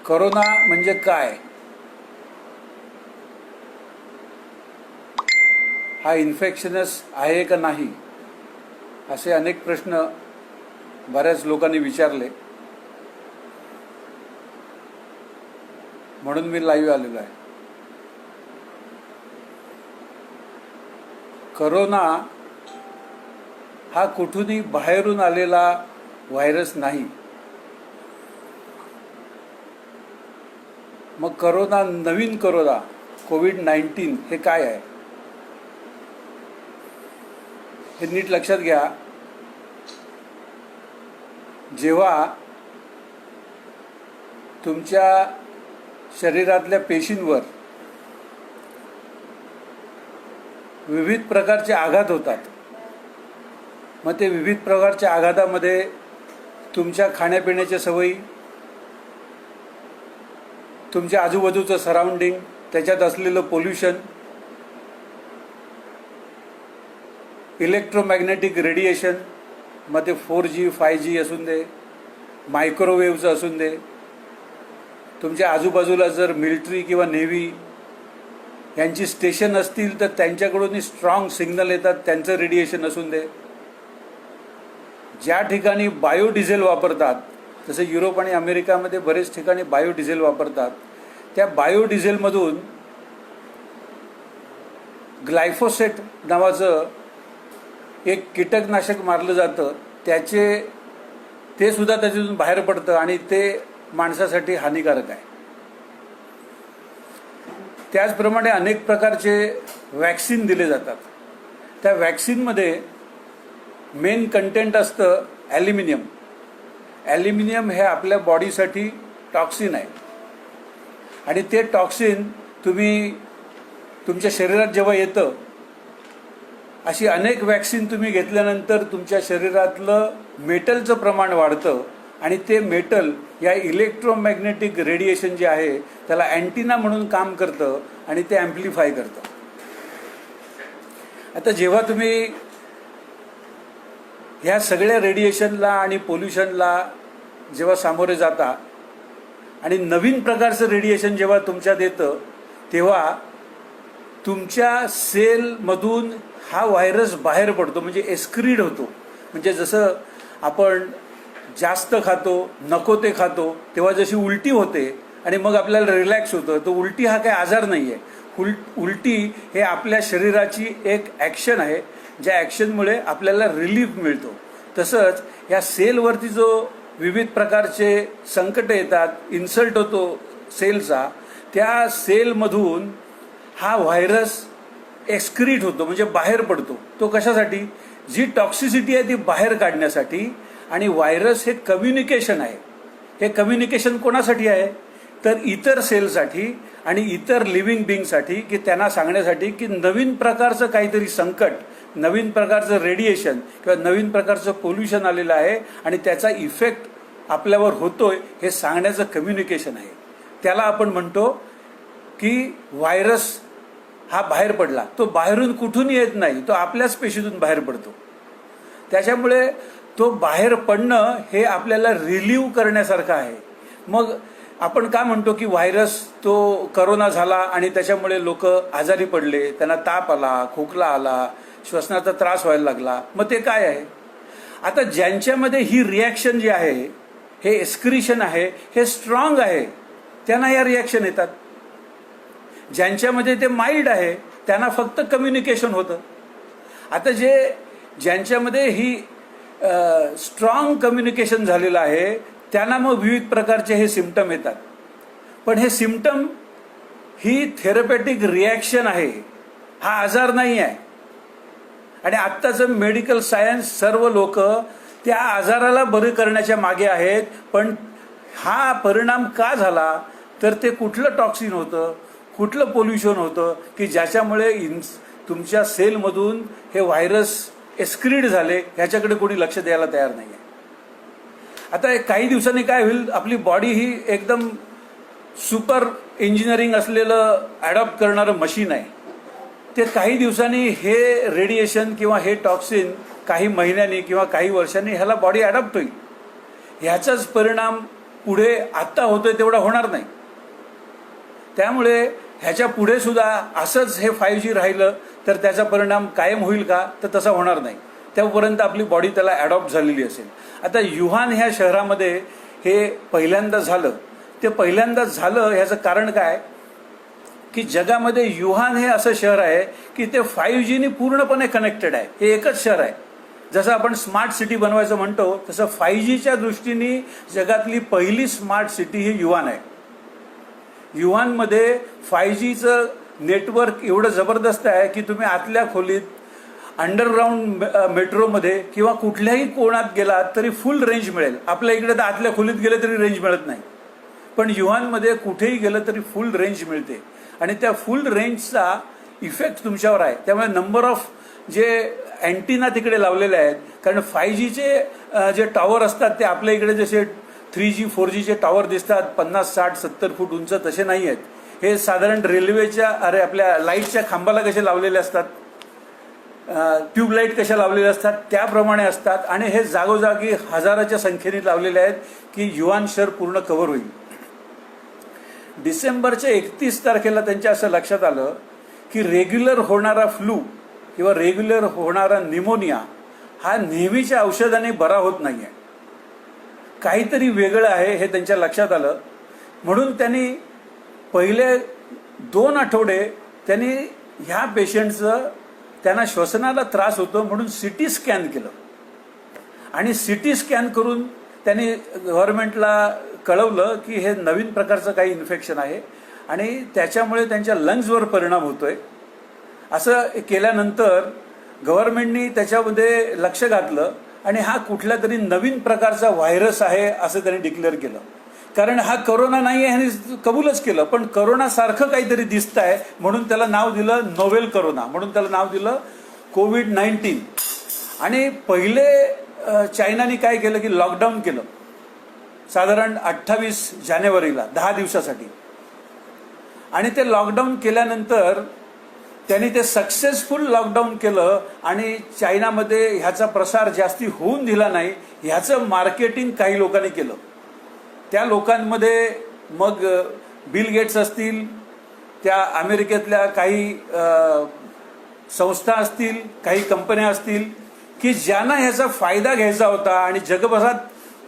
Corona म्हणजे काय? हा इन्फेक्शनस आहे का नाही, असे अनेक प्रश्न बऱ्याच लोकांनी विचारले. म्हणून मी लाईव्ह आलेलो आहे. करोना हा कुठूनही बाहेरून आलेला व्हायरस नाही. मग नवीन करोना कोविड-19 हे काय आहे हे नीट लक्षात घ्या. जेव्हा तुमच्या शरीरातल्या पेशींवर विविध प्रकारचे आघात होतात, मग ते विविध प्रकारच्या आघातामध्ये तुमच्या खाण्यापिण्याच्या सवयी, तुमच्या आजूबाजूचं सराउंडिंग, त्याच्यात असलेलं पोल्युशन, इलेक्ट्रोमॅग्नेटिक रेडिएशन, मग ते 4G 5G असून दे, मायक्रोवेव्हचं असून दे, तुमच्या आजूबाजूला जर मिलिटरी किंवा नेव्ही यांची स्टेशन असतील तर त्यांच्याकडून स्ट्रॉंग सिग्नल येतात, त्यांचं रेडिएशन असून दे, ज्या ठिकाणी बायोडिझेल वापरतात, जसं युरोप आणि अमेरिकामध्ये बरेच ठिकाणी बायोडिझेल वापरतात, त्या बायोडिझेलमधून ग्लायफोसेट नावाचं एक कीटकनाशक मारलं जातं, ते सुद्धा त्याच्यातून बाहेर पडतं आणि ते माणसासाठी हानिकारक आहे. त्याचप्रमाणे अनेक प्रकारचे वॅक्सिन दिले जातात. त्या वॅक्सिनमध्ये मेन कंटेंट असतं ॲल्युमिनियम. ॲल्युमिनियम हे आपल्या बॉडीसाठी टॉक्सिन आहे आणि ते टॉक्सिन तुमच्या शरीरात जेव्हा येतं, अशी अनेक वॅक्सिन तुम्ही घेतल्यानंतर तुमच्या शरीरातलं मेटलचं प्रमाण वाढतं आणि ते मेटल या इलेक्ट्रोमॅग्नेटिक रेडिएशन जे आहे त्याला अँटिना म्हणून काम करतं आणि ते ॲम्प्लिफाय करतं. आता जेव्हा तुम्ही ह्या सगळ्या रेडिएशनला आणि पोल्युशनला जेव्हा सामोरे जाता आणि नवीन प्रकारचं रेडिएशन जेव्हा तुमच्यात येतं, तेव्हा तुमच्या सेलमधून हा व्हायरस बाहेर पडतो, म्हणजे एस्क्रीड होतो. म्हणजे जसं आपण जास्त खातो, नको ते खातो, तेव्हा जशी उलटी होते आणि मग आपल्याला रिलॅक्स होतं, तर उलटी हा काही आजार नाही आहे. उलटी हे आपल्या शरीराची एक ॲक्शन आहे, ज्या ॲक्शनमुळे आपल्याला रिलीफ मिळतो. तसंच या सेलवरती जो विविध प्रकारचे संकट येतात, इन्सल्ट होतो सेलचा, त्या सेलमधून हा व्हायरस एक्सक्रीट होतो, म्हणजे बाहेर पडतो. तो कशासाठी? जी टॉक्सिसिटी आहे ती बाहेर काढण्यासाठी. आणि व्हायरस हे कम्युनिकेशन आहे. हे कम्युनिकेशन कोणासाठी आहे? तर इतर सेलसाठी आणि इतर लिव्हिंग बिंगसाठी, की त्यांना सांगण्यासाठी की नवीन प्रकारचं काहीतरी संकट, नवीन प्रकारचं रेडिएशन किंवा नवीन प्रकारचं पोल्युशन आलेलं आहे आणि त्याचा इफेक्ट आपल्यावर होतोय हे सांगण्याचं कम्युनिकेशन आहे. त्याला आपण म्हणतो की व्हायरस हा बाहेर पडला. तो बाहेरून कुठून येत नाही, तो आपल्याच पेशीतून बाहेर पडतो. त्याच्यामुळे तो बाहेर पडणं हे आपल्याला रिलीव्ह करण्यासारखं आहे. मग आपण का म्हणतो की व्हायरस तो करोना झाला आणि त्याच्यामुळे लोक आजारी पडले, त्यांना ताप आला, खोकला आला, श्वसनाचा त्रास व्हायला लागला. मग ते काय आहे? आता ज्यांच्यामध्ये ही रिॲक्शन जी आहे, हे एक्सक्रिशन आहे, हे स्ट्रॉंग आहे, त्यांना या रिॲक्शन येतात. ज्यांच्यामध्ये ते माइल्ड आहे त्यांना फक्त कम्युनिकेशन होतं. आता ज्यांच्यामध्ये ही स्ट्रॉंग कम्युनिकेशन झालेलं आहे त्यांना मग विविध प्रकारचे हे सिम्पटम येतात. पण हे सिम्पटम ही थेरपेटिक रिॲक्शन आहे, हा आजार नाही आहे. आणि आत्ताचं मेडिकल सायन्स सर्व लोक त्या आजाराला बरे करण्याच्या मागे आहेत. पण हा परिणाम का झाला? तर ते कुठलं टॉक्सिन होतं, कुठलं पोल्युशन होतं की ज्याच्यामुळे तुमच्या सेलमधून हे व्हायरस एक्सक्रीड झाले, ह्याच्याकडे कोणी लक्ष द्यायला तयार नाही आहे. आता काही दिवसांनी काय होईल? आपली बॉडी ही एकदम सुपर इंजिनिअरिंग असलेलं ॲडॉप्ट करणारं मशीन आहे. ते काही दिवसांनी हे रेडिएशन किंवा हे टॉक्सिन काही महिन्यांनी किंवा काही वर्षांनी ह्याला बॉडी ॲडॉप्ट होईल. ह्याचाच परिणाम पुढे आत्ता होतोय तेवढा होणार नाही. त्यामुळे ह्याच्या पुढे सुद्धा असंच हे 5G राहिलं तर त्याचा परिणाम कायम होईल का, तर तसा होणार नाही. त्यापर्यंत आपली बॉडी त्याला ॲडॉप्ट झालेली असेल. आता युहान ह्या शहरामध्ये हे पहिल्यांदा झालं. ते पहिल्यांदा झालं ह्याचं कारण काय की जगामध्ये युहान हे असं शहर आहे की ते 5Gनी पूर्णपणे कनेक्टेड आहे. हे एकच शहर आहे. जसं आपण स्मार्ट सिटी बनवायचं म्हणतो तसं 5Gच्या दृष्टीने जगातली पहिली स्मार्ट सिटी ही युहान आहे. युहानमध्ये 5Gचं नेटवर्क एवढं जबरदस्त आहे की तुम्ही आतल्या खोलीत अंडरग्राऊंड मेट्रोमध्ये किंवा कुठल्याही कोणात गेलात तरी फुल रेंज मिळेल. आपल्या इकडे तर आतल्या खोलीत गेले तरी रेंज मिळत नाही, पण युहानमध्ये कुठेही गेलं तरी फुल रेंज मिळते आणि त्या फुल रेंजचा इफेक्ट तुमच्यावर आहे. त्यामुळे नंबर ऑफ जे अँटिना तिकडे लावलेले आहेत, कारण 5Gचे जे टॉवर असतात ते आपल्या इकडे जसे 3G 4Gचे टॉवर दिसतात 50 60 70 फूट उंच, तसे नाही आहेत. हे साधारण रेल्वेच्या आपल्या लाईटच्या खांबाला कसे लावलेले असतात, ट्यूबलाईट कशा लावलेल्या असतात त्याप्रमाणे असतात आणि हे जागोजागी हजाराच्या संख्येने लावलेले आहेत की युहान शहर पूर्ण कव्हर होईल. डिसेंबरच्या 31 तारखेला त्यांच्या असं लक्षात आलं की रेग्युलर होणारा फ्लू किंवा रेग्युलर होणारा निमोनिया हा नेहमीच्या औषधाने बरा होत नाही आहे, काहीतरी वेगळं आहे हे त्यांच्या लक्षात आलं. म्हणून त्यांनी पहिले 2 आठवडे त्यांनी ह्या पेशंटचं, त्यांना श्वसनाला त्रास होतो म्हणून CT स्कॅन केलं आणि CT स्कॅन करून त्यांनी गव्हर्नमेंटला कळवलं की हे नवीन प्रकारचं काही इन्फेक्शन आहे आणि त्याच्यामुळे त्यांच्या लंग्सवर परिणाम होतोय. असं केल्यानंतर गव्हर्नमेंटनी त्याच्यामध्ये लक्ष घातलं आणि हा कुठल्या तरी नवीन प्रकारचा व्हायरस आहे असं त्यांनी डिक्लेअर केलं. कारण हा करोना नाही आहे ह्याने कबूलच केलं, पण करोनासारखं काहीतरी दिसत आहे म्हणून त्याला नाव दिलं नोवेल करोना, म्हणून त्याला नाव दिलं COVID-19. आणि पहिले चायनाने काय केलं की लॉकडाऊन केलं साधारण 28 जानेवारीला 10 दिवसासाठी. आणि ते लॉकडाऊन केल्यानंतर त्यांनी ते सक्सेसफुल लॉकडाऊन केलं आणि चायनामध्ये ह्याचा प्रसार जास्ती होऊन दिला नाही. ह्याचं मार्केटिंग काही लोकांनी केलं. त्या लोकांमध्ये मग बिल गेट्स असतील, त्या अमेरिकेतल्या काही संस्था असतील, काही कंपन्या असतील की ज्यांना ह्याचा फायदा घ्यायचा होता आणि जगभरात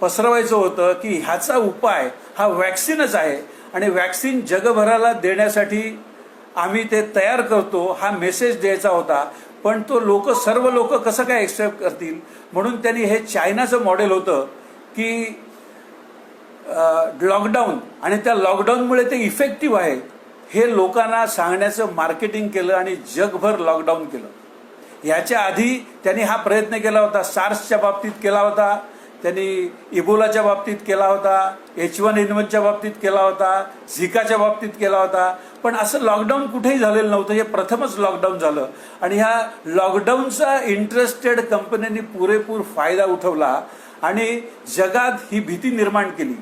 पसरवायचं होतं की ह्याचा उपाय हा वॅक्सिनच आहे आणि वॅक्सिन जगभराला देण्यासाठी आम्ही ते तयार करतो हा मेसेज द्यायचा होता. पण तो सर्व लोक कसं काय एक्सेप्ट करतील, म्हणून त्यांनी हे चायनाचं मॉडेल होतं की लॉकडाऊन आणि त्या लॉकडाऊनमुळे ते इफेक्टिव्ह आहे हे लोकांना सांगण्याचं मार्केटिंग केलं आणि जगभर लॉकडाऊन केलं. ह्याच्या आधी त्यांनी हा प्रयत्न केला होता, सार्सच्या बाबतीत केला होता, त्यांनी इबोलाच्या बाबतीत केला होता, H1N1च्या बाबतीत केला होता, झिकाच्या बाबतीत केला होता, पण असं लॉकडाऊन कुठेही झालेलं नव्हतं. हे प्रथमच लॉकडाऊन झालं आणि ह्या लॉकडाऊनचा इंटरेस्टेड कंपन्यांनी पुरेपूर फायदा उठवला आणि जगात ही भीती निर्माण केली.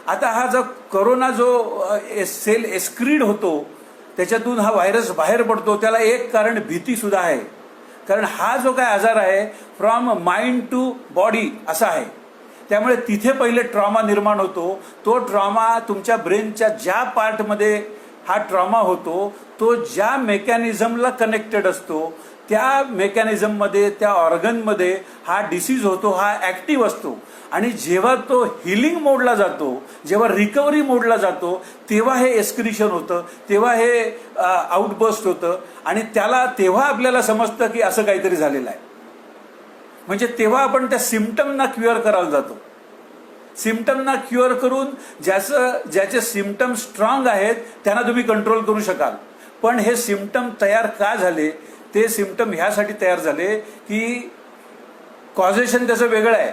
आता हा जो कोरोना जो सेल एस्क्रीड होतो त्याच्यातून हा व्हायरस बाहेर पडतो, त्याला एक कारण भीती सुद्धा आहे. कारण हा जो काय आजार आहे फ्रॉम माइंड टू बॉडी असा आहे. त्यामुळे तिथे पहिले ट्रॉमा निर्माण होतो. तो ट्रॉमा तुमच्या ब्रेनच्या ज्या पार्टमध्ये हा ट्रॉमा होतो तो ज्या मेकॅनिझमला कनेक्टेड असतो त्या मेकॅनिझममध्ये, त्या ऑर्गनमध्ये हा डिसीज होतो, हा ॲक्टिव्ह असतो. आणि जेव्हा तो हिलिंग मोडला जातो, जेव्हा रिकव्हरी मोडला जातो, तेव्हा हे एस्क्रिशन होतं, तेव्हा हे आउटबर्स्ट होतं आणि तेव्हा आपल्याला समजतं की असं काहीतरी झालेलं आहे. म्हणजे तेव्हा आपण त्या सिम्पटमना क्युअर करायला जातो. सिम्पटमना क्युअर करून ज्याचे सिम्पटम स्ट्रॉंग आहेत त्यांना तुम्ही कंट्रोल करू शकाल. पण हे सिम्पटम तयार का झाले, ते सिम्पटम ह्यासाठी तयार झाले की कॉझेशन त्याचं वेगळं आहे,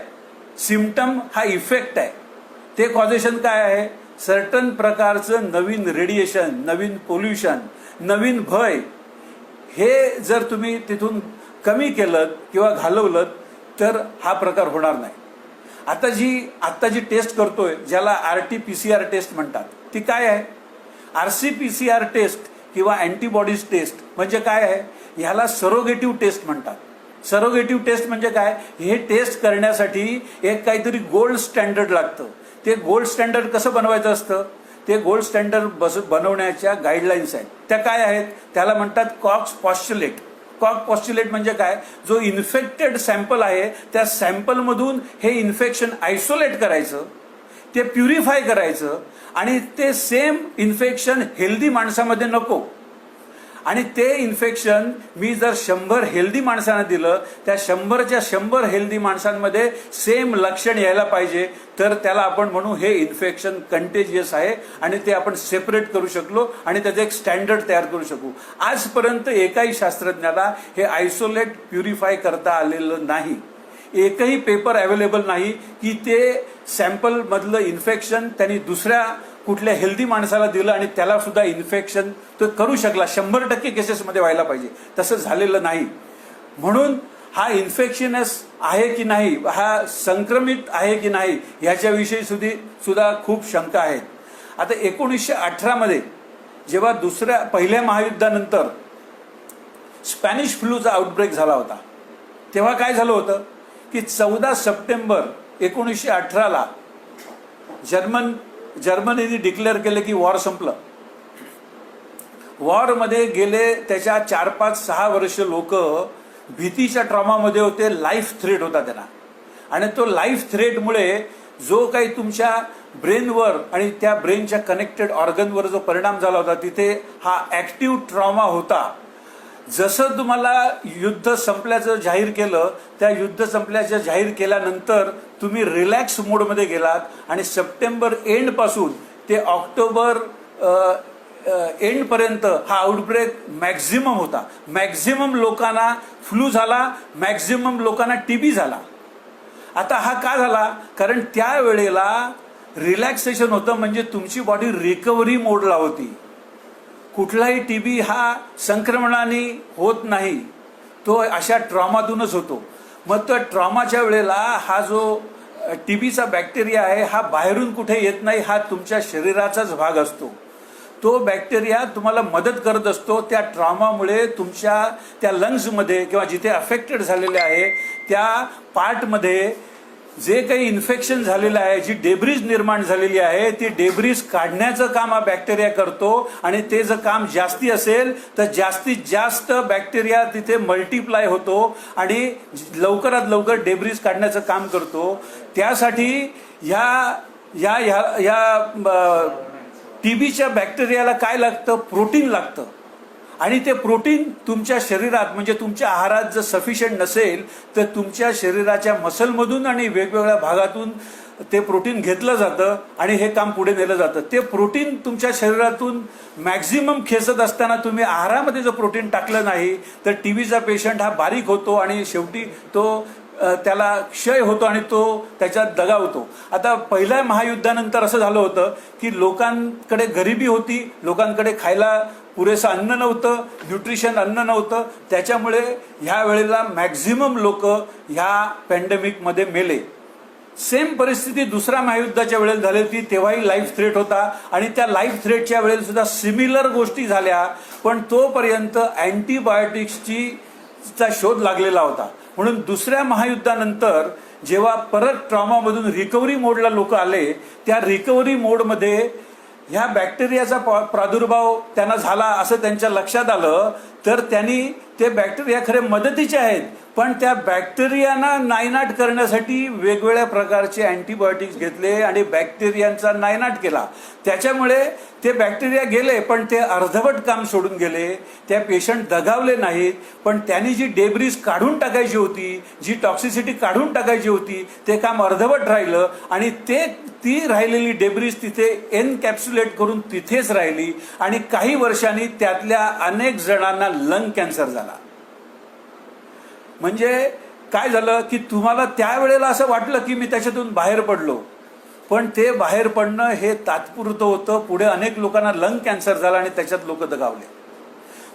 सिम्पटम हा इफेक्ट आहे. ते कॉझेशन काय आहे, सर्टन प्रकारचं नवीन रेडिएशन, नवीन पोल्युशन, नवीन भय, हे जर तुम्ही तिथून कमी केलं किंवा घालवलं तर हा प्रकार होणार नाही. आता जी टेस्ट करतोय ज्याला RT-PCR टेस्ट म्हणतात, ती काय आहे? RC-PCR टेस्ट किंवा अँटीबॉडीज टेस्ट म्हणजे काय आहे? ह्याला सरोगेटिव्ह टेस्ट म्हणतात. सरोगेटिव्ह टेस्ट म्हणजे काय? हे टेस्ट करण्यासाठी एक काहीतरी गोल्ड स्टँडर्ड लागतं. ते गोल्ड स्टँडर्ड कसं बनवायचं असतं, ते गोल्ड स्टँडर्ड बनवण्याच्या गाईडलाईन्स आहेत. त्या काय आहेत, त्याला म्हणतात कॉक्स पॉस्च्युलेट. कॉक पॉस्च्युलेट म्हणजे काय, जो इन्फेक्टेड सॅम्पल आहे त्या सॅम्पलमधून हे इन्फेक्शन आयसोलेट करायचं, ते प्युरिफाय करायचं आणि ते सेम इन्फेक्शन हेल्दी माणसामध्ये नको. आणि ते इन्फेक्शन मी जर 100 हेल्दी माणसांना दिलं, त्या 100च्या 100 हेल्दी माणसांमध्ये सेम लक्षण यायला पाहिजे, तर त्याला आपण म्हणू हे इन्फेक्शन कंटेजियस आहे आणि ते आपण सेपरेट करू शकलो आणि त्याचं एक स्टँडर्ड तयार करू शकू. आजपर्यंत एकाही शास्त्रज्ञाला हे आयसोलेट प्युरिफाय करता आलेलं नाही. एकही पेपर अवेलेबल नाही की ते सॅम्पल मधलं इन्फेक्शन त्यांनी दुसऱ्या कुठल्या हेल्दी माणसाला दिलं आणि त्याला सुद्धा इन्फेक्शन तो करू शकला. 100% केसेसमध्ये व्हायला पाहिजे, तसं झालेलं नाही. म्हणून हा इन्फेक्शनस आहे की नाही, हा संक्रमित आहे की नाही, ह्याच्याविषयी सुद्धा खूप शंका आहेत. आता 1918 मध्ये जेव्हा पहिल्या महायुद्धानंतर स्पॅनिश फ्लूचा आउटब्रेक झाला होता, तेव्हा काय झालं होतं की 14 सप्टेंबर 1918 जर्मनीने डिक्लेअर केलं की वॉर संपलं. वॉरमध्ये गेले त्याच्या 4-5-6 वर्ष लोक भीतीच्या ट्रॉमामध्ये होते. लाईफ थ्रेट होता त्यांना, आणि तो लाईफ थ्रेटमुळे जो काही तुमच्या ब्रेनवर आणि त्या ब्रेनच्या कनेक्टेड ऑर्गनवर जो परिणाम झाला होता, तिथे हा ऍक्टिव्ह ट्रॉमा होता. जसं तुम्हाला युद्ध संपल्याचं जाहीर केलं, त्या युद्ध संपल्याचं जाहीर केल्यानंतर तुम्ही रिलॅक्स मोडमध्ये गेलात आणि सप्टेंबर एंड पासून ते ऑक्टोबर एंडपर्यंत हा आउटब्रेक मॅक्झिमम होता. मॅक्झिमम लोकांना फ्लू झाला, मॅक्झिमम लोकांना टीबी झाला. आता हा का झाला, कारण त्यावेळेला रिलॅक्सेशन होतं, म्हणजे तुमची बॉडी रिकव्हरी मोडला होती. कुठलाही टीबी हा संक्रमणाने होत नाही, तो अशा ट्रॉमातूनच होतो. मग त्या ट्रॉमाच्या वेळेला हा जो टीबीचा बॅक्टेरिया आहे हा बाहेरून कुठे येत नाही, हा तुमच्या शरीराचाच भाग असतो. तो बॅक्टेरिया तुम्हाला मदत करत असतो. त्या ट्रॉमामुळे तुमच्या त्या लंग्समध्ये किंवा जिथे अफेक्टेड झालेले आहे त्या पार्टमध्ये जे काही इन्फेक्शन झालेलं आहे, जी डेब्रिज निर्माण झालेली आहे, ती डेब्रिज काढण्याचं काम हा बॅक्टेरिया करतो. आणि ते जर काम जास्ती असेल तर जास्तीत जास्त बॅक्टेरिया तिथे मल्टिप्लाय होतो आणि लवकरात लवकर डेब्रिज काढण्याचं काम करतो. त्यासाठी या टीबीच्या बॅक्टेरियाला काय लागतं, प्रोटीन लागतं. आणि ते प्रोटीन तुमच्या शरीरात म्हणजे तुमच्या आहारात जर सफिशियंट नसेल तर तुमच्या शरीराच्या मसलमधून आणि वेगवेगळ्या भागातून ते प्रोटीन घेतलं जातं आणि हे काम पुढे नेलं जातं. ते प्रोटीन तुमच्या शरीरातून मॅक्झिमम खेचत असताना तुम्ही आहारामध्ये जर प्रोटीन टाकलं नाही तर टीबीचा पेशंट हा बारीक होतो आणि शेवटी तो त्याला क्षय होतो आणि तो त्याच्यात दगावतो. आता पहिल्या महायुद्धानंतर असं झालं होतं की लोकांकडे गरिबी होती, लोकांकडे खायला पुरेसं अन्न नव्हतं, न्यूट्रिशन अन्न नव्हतं. त्याच्यामुळे ह्या वेळेला मॅक्झिमम लोक ह्या पॅन्डेमिकमध्ये मेले. सेम परिस्थिती दुसऱ्या महायुद्धाच्या वेळेला झाली होती, तेव्हाही लाईफ थ्रेट होता आणि त्या लाईफ थ्रेटच्या वेळेला सुद्धा सिमिलर गोष्टी झाल्या. पण तोपर्यंत अँटीबायोटिक्सचा शोध लागलेला होता. म्हणून दुसऱ्या महायुद्धानंतर जेव्हा परत ट्रॉमामधून रिकव्हरी मोडला लोक आले, त्या रिकव्हरी मोडमध्ये ह्या बॅक्टेरियाचा प्रादुर्भाव त्यांना झाला असं त्यांच्या लक्षात आलं, तर त्यांनी ते बॅक्टेरिया खरे मदतीचे आहेत, पण त्या बॅक्टेरियांना नायनाट करण्यासाठी वेगवेगळ्या प्रकारचे अँटीबायोटिक्स घेतले आणि बॅक्टेरियांचा नायनाट केला. त्याच्यामुळे ते बॅक्टेरिया गेले, पण ते अर्धवट काम सोडून गेले. त्या पेशंट दगावले नाहीत, पण त्यांनी जी डेब्रिज काढून टाकायची होती, जी टॉक्सिसिटी काढून टाकायची होती, ते काम अर्धवट राहिलं आणि ती राहिलेली डेब्रिज तिथे एनकॅप्सुलेट करून तिथेच राहिली आणि काही वर्षांनी त्यातल्या अनेक जणांना लंग कॅन्सर झाला. म्हणजे काय झालं की तुम्हाला त्यावेळेला असं वाटलं की मी त्याच्यातून बाहेर पडलो, पण ते बाहेर पडणं हे तात्पुरतं होतं. पुढे अनेक लोकांना लंग कॅन्सर झाला आणि त्याच्यात लोक दगावले.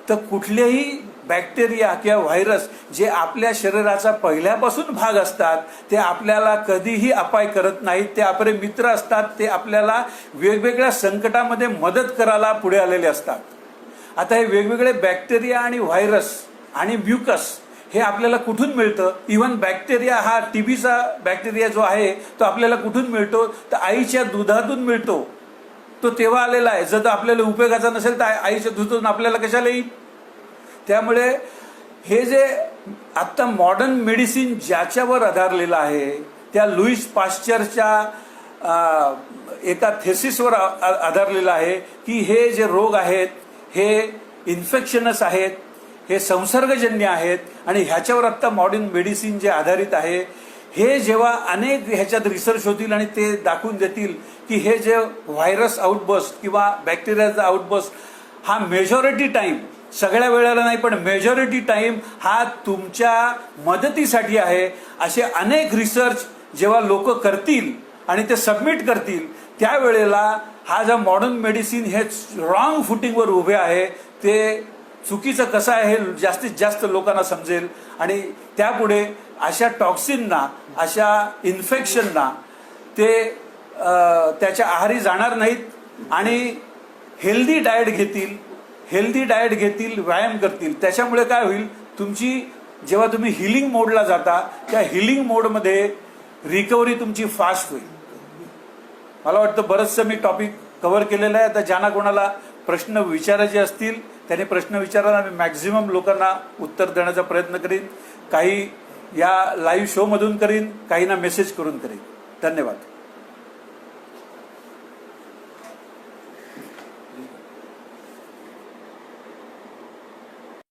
तर कुठलेही बॅक्टेरिया किंवा व्हायरस जे आपल्या शरीराचा पहिल्यापासून भाग असतात ते आपल्याला कधीही अपाय करत नाहीत. ते आपले मित्र असतात, ते आपल्याला वेगवेगळ्या संकटामध्ये मदत करायला पुढे आलेले असतात. आता हे वेगवेगळे बॅक्टेरिया आणि व्हायरस आणि म्युकस हे आपल्याला कुठून मिळतं. इव्हन बॅक्टेरिया, हा टीबीचा बॅक्टेरिया जो आहे तो आपल्याला कुठून मिळतो, तर आईच्या दुधातून मिळतो. तो तेव्हा आलेला आहे. जर आपल्याला उपयोगाचा नसेल तर आईच्या दुधातून आपल्याला कशाला येईल. त्यामुळे हे जे आत्ता मॉडर्न मेडिसिन ज्याच्यावर आधारलेलं आहे, त्या लुईस पाश्चरच्या एका थेसिसवर आधारलेलं आहे की हे जे रोग आहेत हे इन्फेक्शनस आहेत, हे संसर्गजन्य आहेत. आणि ह्याच्यावर आत्ता मॉडर्न मेडिसिन जे आधारित आहे, हे जेव्हा अनेक ह्याच्यात रिसर्च होतील आणि ते दाखवून देतील की हे जे व्हायरस आउटबस्ट किंवा बॅक्टेरियाचा आउटबस्ट हा मेजॉरिटी टाईम, सगळ्या वेळेला नाही पण मेजॉरिटी टाईम हा तुमच्या मदतीसाठी आहे, असे अनेक रिसर्च जेव्हा लोक करतील आणि ते सबमिट करतील, त्यावेळेला हा जो मॉडर्न मेडिसिन हे रॉंग फुटिंगवर उभे आहे, ते चुकीचं कसं आहे हे जास्तीत जास्त लोकांना समजेल. आणि त्यापुढे अशा टॉक्सिनना, अशा इन्फेक्शनना ते त्याच्या आहारी जाणार नाहीत आणि हेल्दी डाएट घेतील, व्यायाम करतील. त्याच्यामुळे काय होईल, तुमची जेव्हा तुम्ही हिलिंग मोडला जाता, त्या हिलिंग मोडमध्ये रिकव्हरी तुमची फास्ट होईल. मला वाटतं बरंचसं मी टॉपिक कव्हर केलेलं आहे. आता ज्यांना कोणाला प्रश्न विचारायचे असतील त्याने प्रश्न विचारायला मी मॅक्झिमम लोकांना उत्तर देण्याचा प्रयत्न करीन. काही या लाईव्ह शोमधून करीन, काहींना मेसेज करून करीन. धन्यवाद.